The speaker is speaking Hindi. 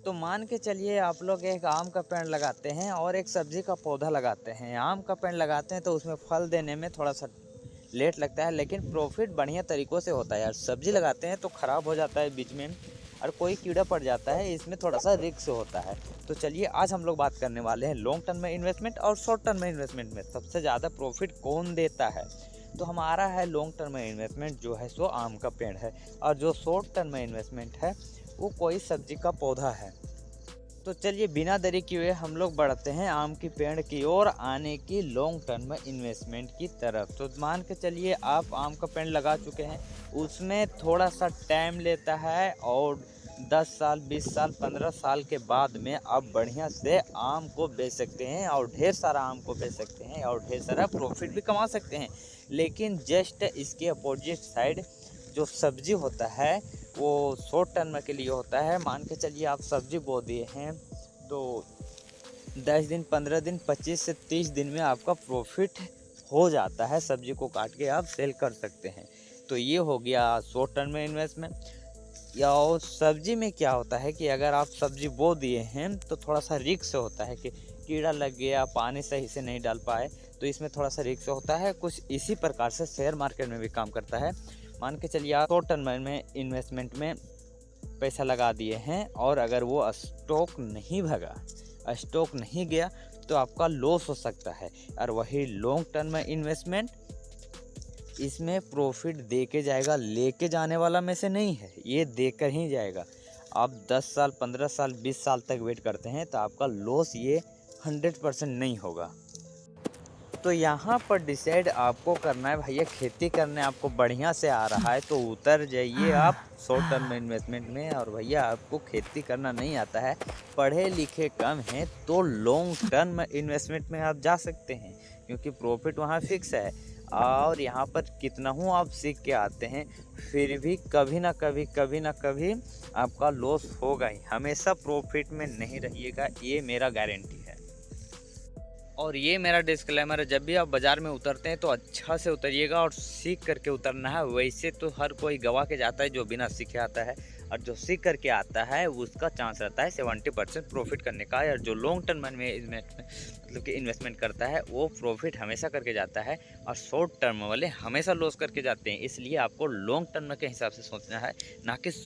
तो मान के चलिए आप लोग एक आम का पेड़ लगाते हैं और एक सब्जी का पौधा लगाते हैं। आम का पेड़ लगाते हैं तो उसमें फल देने में थोड़ा सा लेट लगता है, लेकिन प्रॉफिट बढ़िया तरीक़ों से होता है यार। सब्जी लगाते हैं तो ख़राब हो जाता है बीच में, और कोई कीड़ा पड़ जाता है, इसमें थोड़ा सा रिस्क होता है। तो चलिए आज हम लोग बात करने वाले हैं लॉन्ग टर्म में इन्वेस्टमेंट और शॉर्ट टर्म में इन्वेस्टमेंट में सबसे ज़्यादा प्रॉफिट कौन देता है। तो हमारा है लॉन्ग टर्म में इन्वेस्टमेंट जो है सो आम का पेड़ है, और जो शॉर्ट टर्म में इन्वेस्टमेंट है वो कोई सब्जी का पौधा है। तो चलिए बिना देरी किए हम लोग बढ़ते हैं आम की पेड़ की ओर आने की लॉन्ग टर्म इन्वेस्टमेंट की तरफ। तो मान के चलिए आप आम का पेड़ लगा चुके हैं, उसमें थोड़ा सा टाइम लेता है और 10 साल 20 साल 15 साल के बाद में आप बढ़िया से आम को बेच सकते हैं और ढेर सारा आम को बेच सकते हैं और ढेर सारा प्रॉफिट भी कमा सकते हैं। लेकिन जस्ट इसके अपोजिट साइड जो सब्जी होता है वो शॉर्ट टर्म के लिए होता है। मान के चलिए आप सब्जी बो दिए हैं तो 10 दिन 15 दिन 25 से 30 दिन में आपका प्रॉफिट हो जाता है। सब्जी को काट के आप सेल कर सकते हैं। तो ये हो गया शॉर्ट टर्म में इन्वेस्टमेंट। या और सब्जी में क्या होता है कि अगर आप सब्जी बो दिए हैं तो थोड़ा सा रिस्क होता है कि कीड़ा लग गया, पानी सही से नहीं डाल पाए, तो इसमें थोड़ा सा रिस्क होता है। कुछ इसी प्रकार से शेयर मार्केट में भी काम करता है। मान के चलिए आप शॉर्ट टर्म में इन्वेस्टमेंट में पैसा लगा दिए हैं और अगर वो स्टॉक नहीं भगा, स्टॉक नहीं गया, तो आपका लॉस हो सकता है। और वही लॉन्ग टर्म में इन्वेस्टमेंट, इसमें प्रॉफिट दे के जाएगा, लेके जाने वाला में से नहीं है, ये देकर ही जाएगा। आप 10 साल 15 साल 20 साल तक वेट करते हैं तो आपका लॉस ये 100% नहीं होगा। तो यहाँ पर डिसाइड आपको करना है भैया, खेती करने आपको बढ़िया से आ रहा है तो उतर जाइए आप शॉर्ट टर्म इन्वेस्टमेंट में। और भैया आपको खेती करना नहीं आता है, पढ़े लिखे कम हैं, तो लॉन्ग टर्म इन्वेस्टमेंट में आप जा सकते हैं, क्योंकि प्रॉफिट वहाँ फिक्स है। और यहाँ पर कितना हूँ आप सीख के आते हैं, फिर भी कभी ना कभी आपका लॉस होगा ही। हमेशा प्रॉफिट में नहीं रहिएगा, ये मेरा गारंटी है। और ये मेरा डिस्क्लेमर है, जब भी आप बाज़ार में उतरते हैं तो अच्छा से उतरिएगा और सीख करके उतरना है। वैसे तो हर कोई गवा के जाता है जो बिना सीखे आता है, और जो सीख करके आता है उसका चांस रहता है 70% प्रॉफिट करने का। और जो लॉन्ग टर्म में मतलब कि इन्वेस्टमेंट करता है वो प्रॉफिट हमेशा करके जाता है, और शॉर्ट टर्म वाले हमेशा लॉस करके जाते हैं। इसलिए आपको लॉन्ग टर्म के हिसाब से सोचना है, ना कि